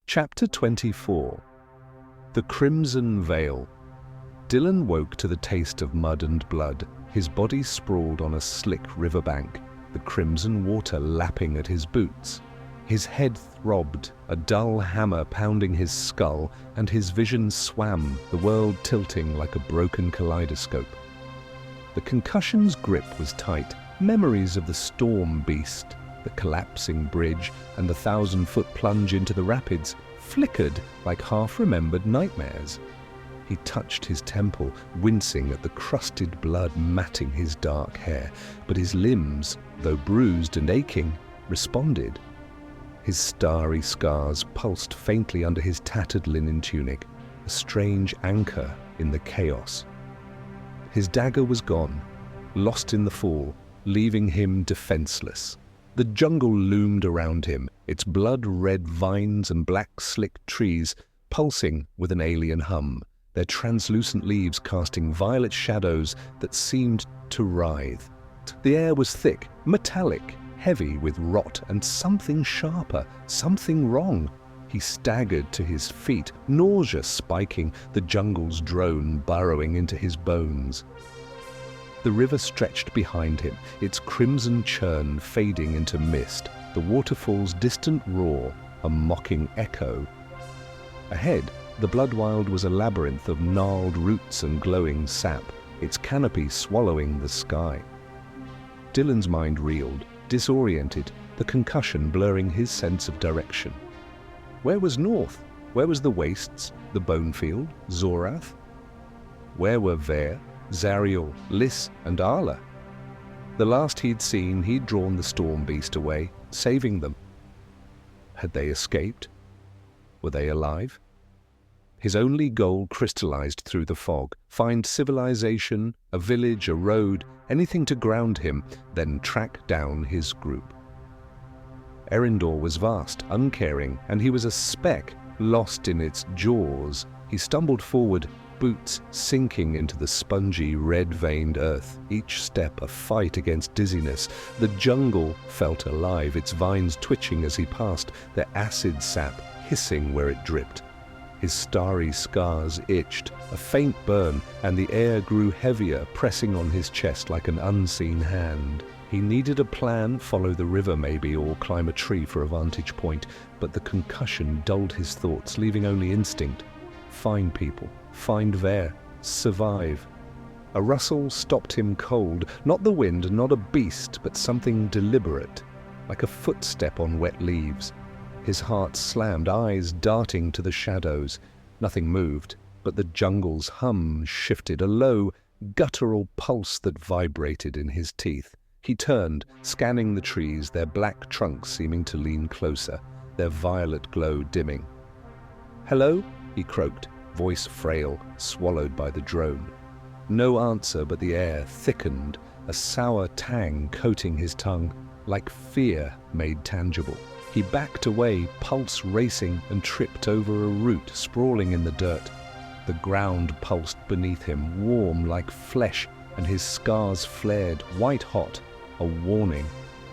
Chapter 24. The Crimson Veil. Dylan woke to the taste of mud and blood. His body sprawled on a slick riverbank, the crimson water lapping at his boots. His head throbbed, a dull hammer pounding his skull, and his vision swam, the world tilting like a broken kaleidoscope. The concussion's grip was tight. Memories of the storm beast, the collapsing bridge, and the 1,000-foot plunge into the rapids flickered like half-remembered nightmares. He touched his temple, wincing at the crusted blood matting his dark hair, but his limbs, though bruised and aching, responded. His starry scars pulsed faintly under his tattered linen tunic, a strange anchor in the chaos. His dagger was gone, lost in the fall, leaving him defenseless. The jungle loomed around him, its blood-red vines and black slick trees pulsing with an alien hum, their translucent leaves casting violet shadows that seemed to writhe. The air was thick, metallic, heavy with rot and something sharper, something wrong. He staggered to his feet, nausea spiking, the jungle's drone burrowing into his bones. The river stretched behind him, its crimson churn fading into mist, the waterfall's distant roar, a mocking echo. Ahead, the Bloodwild was a labyrinth of gnarled roots and glowing sap, its canopy swallowing the sky. Dylan's mind reeled, disoriented, the concussion blurring his sense of direction. Where was north? Where was the wastes, the bonefield, Zorath? Where were Ver, Zariel, Lys, and Arla? The last he'd seen, he'd drawn the storm beast away, saving them. Had they escaped? Were they alive? His only goal crystallized through the fog: find civilization, a village, a road, anything to ground him, then track down his group. Eryndor was vast, uncaring, and he was a speck lost in its jaws. He stumbled forward, boots sinking into the spongy, red-veined earth, each step a fight against dizziness. The jungle felt alive, its vines twitching as he passed, their acid sap hissing where it dripped. His starry scars itched, a faint burn, and the air grew heavier, pressing on his chest like an unseen hand. He needed a plan, follow the river maybe, or climb a tree for a vantage point, but the concussion dulled his thoughts, leaving only instinct. Find people, find Ver, survive. A rustle stopped him cold, not the wind, not a beast, but something deliberate, like a footstep on wet leaves. His heart slammed, eyes darting to the shadows. Nothing moved, but the jungle's hum shifted, a low, guttural pulse that vibrated in his teeth. He turned, scanning the trees, their black trunks seeming to lean closer, their violet glow dimming. "Hello?" he croaked, voice frail, swallowed by the drone. No answer, but the air thickened, a sour tang coating his tongue, like fear made tangible. He backed away, pulse racing, and tripped over a root sprawling in the dirt. The ground pulsed beneath him, warm like flesh, and his scars flared, white-hot, a warning.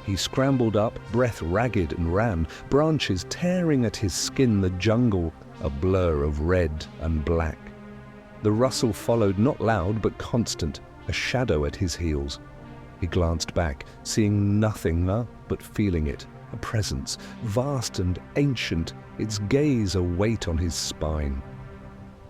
He scrambled up, breath ragged, and ran, branches tearing at his skin, the jungle a blur of red and black. The rustle followed, not loud but constant, a shadow at his heels. He glanced back, seeing nothing but feeling it, a presence, vast and ancient, its gaze a weight on his spine.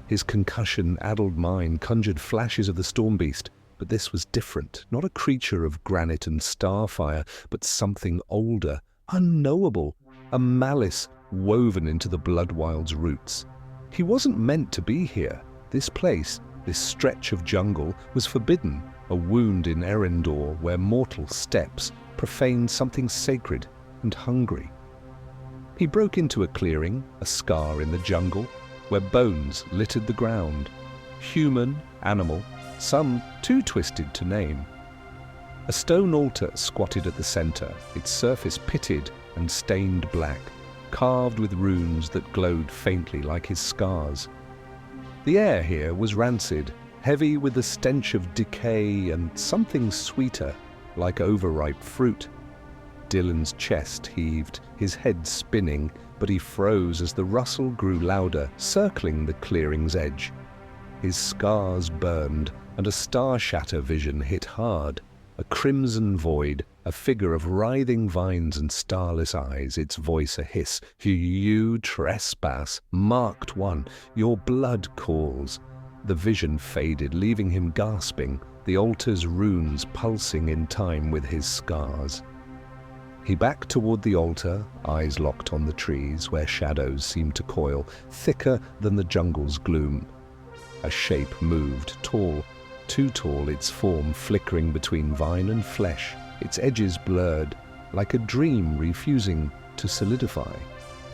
His concussion-addled mind conjured flashes of the storm beast, but this was different, not a creature of granite and starfire, but something older, unknowable, a malice woven into the Bloodwild's roots. He wasn't meant to be here. This place, this stretch of jungle, was forbidden, a wound in Eryndor where mortal steps profaned something sacred and hungry. He broke into a clearing, a scar in the jungle, where bones littered the ground. Human, animal, some too twisted to name. A stone altar squatted at the center, its surface pitted and stained black, carved with runes that glowed faintly like his scars. The air here was rancid, heavy with the stench of decay and something sweeter, like overripe fruit. Dylan's chest heaved, his head spinning, but he froze as the rustle grew louder, circling the clearing's edge. His scars burned, and a star-shatter vision hit hard. A crimson void, a figure of writhing vines and starless eyes, its voice a hiss. You trespass, marked one, your blood calls. The vision faded, leaving him gasping, the altar's runes pulsing in time with his scars. He backed toward the altar, eyes locked on the trees, where shadows seemed to coil, thicker than the jungle's gloom. A shape moved, tall, too tall, its form flickering between vine and flesh, its edges blurred, like a dream refusing to solidify.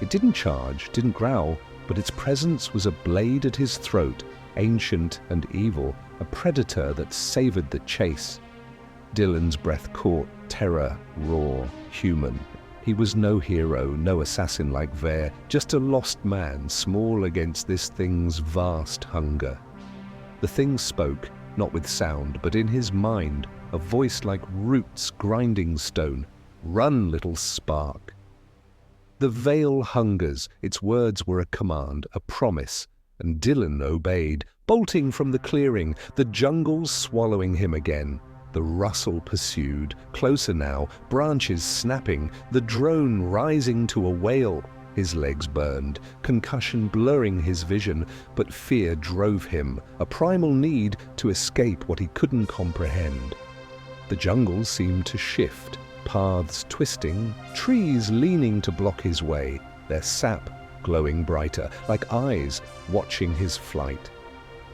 It didn't charge, didn't growl, but its presence was a blade at his throat, ancient and evil, a predator that savored the chase. Dylan's breath caught, terror, raw, human. He was no hero, no assassin like Vare, just a lost man, small against this thing's vast hunger. The thing spoke, not with sound, but in his mind, a voice like roots grinding stone. Run, little spark. The veil hungers, its words were a command, a promise, and Dylan obeyed, bolting from the clearing, the jungle swallowing him again. The rustle pursued, closer now, branches snapping, the drone rising to a wail. His legs burned, concussion blurring his vision, but fear drove him, a primal need to escape what he couldn't comprehend. The jungle seemed to shift, paths twisting, trees leaning to block his way, their sap glowing brighter, like eyes watching his flight.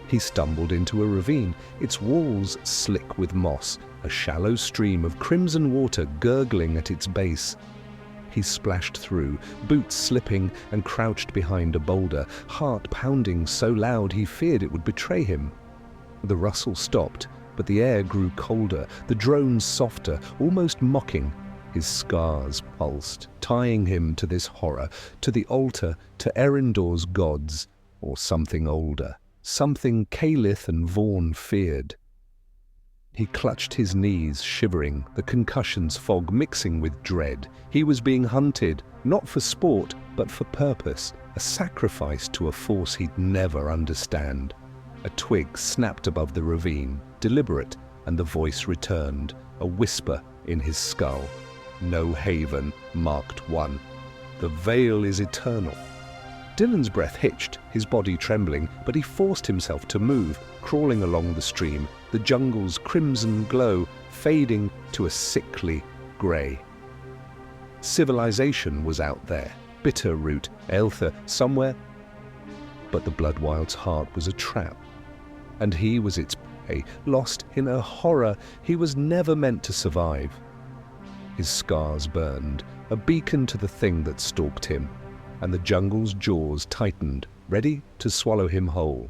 He stumbled into a ravine, its walls slick with moss, a shallow stream of crimson water gurgling at its base. He splashed through, boots slipping, and crouched behind a boulder, heart pounding so loud he feared it would betray him. The rustle stopped, but the air grew colder, the drone softer, almost mocking. His scars pulsed, tying him to this horror, to the altar, to Eryndor's gods, or something older, something Calith and Vaughn feared. He clutched his knees, shivering, the concussion's fog mixing with dread. He was being hunted, not for sport, but for purpose, a sacrifice to a force he'd never understand. A twig snapped above the ravine, deliberate, and the voice returned, a whisper in his skull. No haven, marked one. The veil is eternal. Dylan's breath hitched, his body trembling, but he forced himself to move, crawling along the stream, the jungle's crimson glow fading to a sickly grey. Civilization was out there, Bitterroot, Aelther, somewhere, but the Bloodwild's heart was a trap, and he was its prey, lost in a horror he was never meant to survive. His scars burned, a beacon to the thing that stalked him, and the jungle's jaws tightened, ready to swallow him whole.